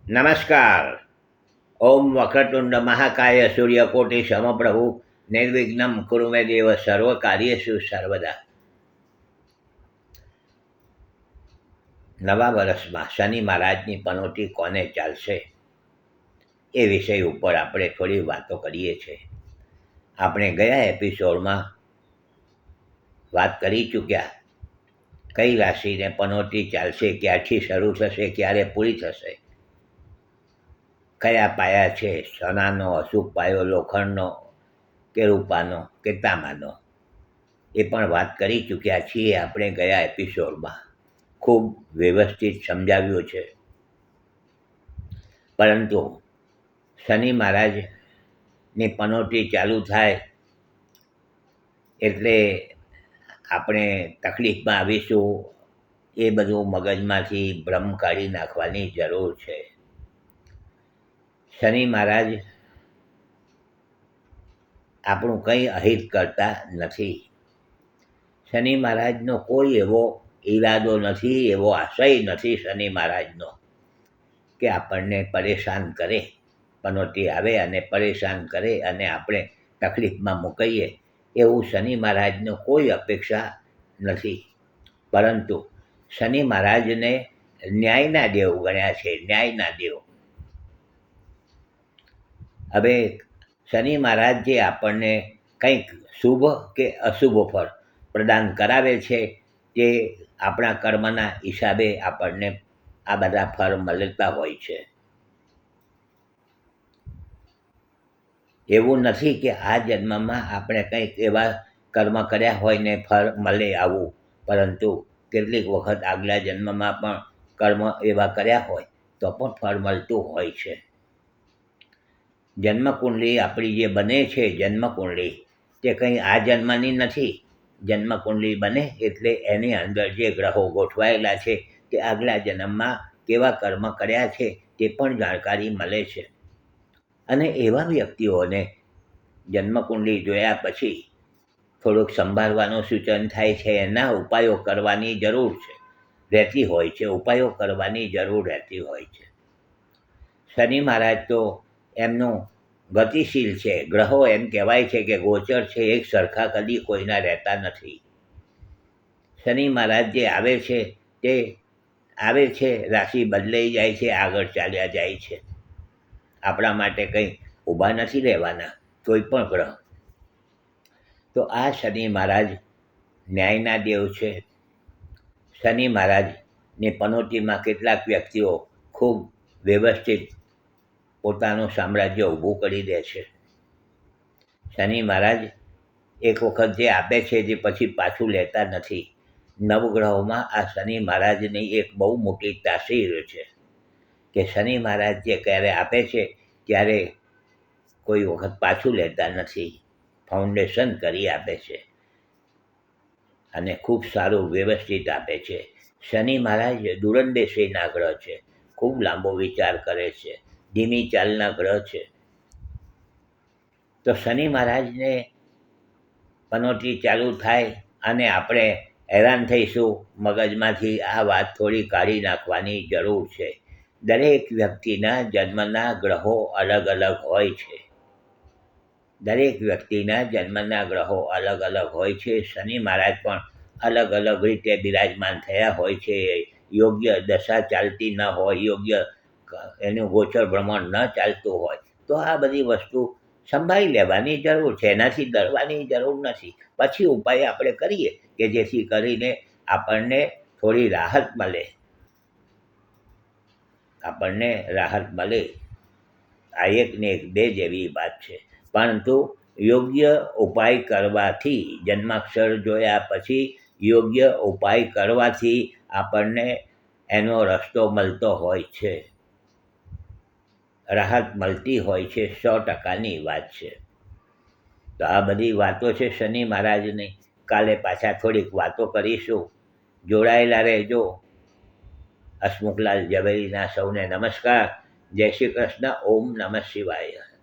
નમસ્કાર. ઓમ વક્રતુંડ મહાકાય સૂર્યકોટિ સમપ્રભુ નિર્વિઘ્નમ કુરુ મે દેવ સર્વ કાર્યેષુ સર્વદા. નવા વર્ષમાં શનિ મહારાજની પનોતી કોને ચાલશે એ વિષય ઉપર આપણે થોડી વાતો કરીએ છીએ. આપણે ગયા એપિસોડમાં વાત કરી ચૂક્યા કઈ રાશિને પનોતી ચાલશે, ક્યારથી શરૂ થશે, ક્યારે પૂરી થશે, કયા પાયા છે, સોનાનો, અશુભ પાયો, લોખંડનો કે રૂપાનો કે તાંબાનો, એ પણ વાત કરી ચૂક્યા છીએ આપણે ગયા એપિસોડમાં. ખૂબ વ્યવસ્થિત સમજાવ્યું છે. પરંતુ શનિ મહારાજની પનોતી ચાલુ થાય એટલે આપણે તકલીફમાં આવીશું. એ બધું મગજમાંથી ભ્રમ કાઢી નાખવાની જરૂર છે. શનિ મહારાજ આપણું કંઈ અહિત કરતા નથી. શનિ મહારાજનો કોઈ એવો ઈરાદો નથી, એવો આશય નથી શનિ મહારાજનો કે આપણને પરેશાન કરે, પનોતી આવે અને પરેશાન કરે અને આપણે તકલીફમાં મૂકીએ, એવું શનિ મહારાજનો કોઈ અપેક્ષા નથી. પરંતુ શનિ મહારાજને ન્યાયના દેવ ગણ્યા છે, ન્યાયના દેવ. હવે શનિ મહારાજ જે આપણને કંઈક શુભ કે અશુભ ફળ પ્રદાન કરાવે છે તે આપણા કર્મના હિસાબે આપણને આ બધા ફળ મળતા હોય છે. એવું નથી કે આ જન્મમાં આપણે કંઈક એવા કર્મ કર્યા હોય ને ફળ મળે આવું, પરંતુ કેટલીક વખત આગલા જન્મમાં પણ કર્મ એવા કર્યા હોય તો પણ ફળ મળતું હોય છે. જન્મકુંડળી આપણી જે બને છે, જન્મકુંડળી તે કંઈ આ જન્મની નથી. જન્મકુંડળી બને એટલે એની અંદર જે ગ્રહો ગોઠવાયેલા છે તે આગલા જન્મમાં કેવા કર્મ કર્યા છે તે પણ જાણકારી મળે છે. અને એવા વ્યક્તિઓને જન્મકુંડળી જોયા પછી થોડુંક સંભાળવાનું સૂચન થાય છે, એના ઉપાયો કરવાની જરૂર છે, રહેતી હોય છે, ઉપાયો કરવાની જરૂર રહેતી હોય છે. શનિ મહારાજ તો એમનું ગતિશીલ છે. ગ્રહો એમ કહેવાય છે કે ગોચર છે, એક સરખા કદી કોઈના રહેતા નથી. શનિ મહારાજ જે આવે છે તે આવે છે, રાશિ બદલાઈ જાય છે, આગળ ચાલ્યા જાય છે. આપણા માટે કંઈ ઊભા નથી રહેવાના કોઈ પણ ગ્રહ. તો આ શનિ મહારાજ ન્યાયના દેવ છે. શનિ મહારાજની પનોતીમાં કેટલાક વ્યક્તિઓ ખૂબ વ્યવસ્થિત પોતાનું સામ્રાજ્ય ઊભું કરી દે છે. શનિ મહારાજ એક વખત જે આપે છે જે પછી પાછું લેતા નથી. નવગ્રહોમાં આ શનિ મહારાજની એક બહુ મોટી તાસીર છે કે શનિ મહારાજ જે ક્યારે આપે છે ત્યારે કોઈ વખત પાછું લેતા નથી. ફાઉન્ડેશન કરી આપે છે અને ખૂબ સારું વ્યવસ્થિત આપે છે. શનિ મહારાજ દૂરંદેશીના ગ્રહ છે, ખૂબ લાંબો વિચાર કરે છે, ધીમી ચાલના ગ્રહ છે. તો શનિ મહારાજને પનોતી ચાલુ થાય અને આપણે હેરાન થઈશું, મગજમાંથી આ વાત થોડી કાઢી નાખવાની જરૂર છે. દરેક વ્યક્તિના જન્મના ગ્રહો અલગ અલગ હોય છે. દરેક વ્યક્તિના જન્મના ગ્રહો અલગ અલગ હોય છે. શનિ મહારાજ પણ અલગ અલગ રીતે બિરાજમાન થયા હોય છે. યોગ્ય દશા ચાલતી ન હોય, યોગ્ય એનું ગોચર ભ્રમણ ન ચાલતું હોય તો આ બધી વસ્તુ સંભાળી લેવાની જરૂર છે. એનાથી ડરવાની જરૂર નથી. પછી ઉપાય આપણે કરીએ કે જેથી કરીને આપણને થોડી રાહત મળે, આપણને રાહત મળે. આ એકને એક બે જેવી વાત છે. પરંતુ યોગ્ય ઉપાય કરવાથી, જન્માક્ષર જોયા પછી યોગ્ય ઉપાય કરવાથી આપણને એનો રસ્તો મળતો હોય છે, રાહત મળતી હોય છે. 100%ની વાત છે. તો આ બધી વાતો છે શનિ મહારાજની. કાલે પાછા થોડીક વાતો કરીશું. જોડાયેલા રહેજો. હસમુખલાલ ઝવેરીના સૌને નમસ્કાર. જય શ્રી કૃષ્ણ. ઓમ નમઃ શિવાય.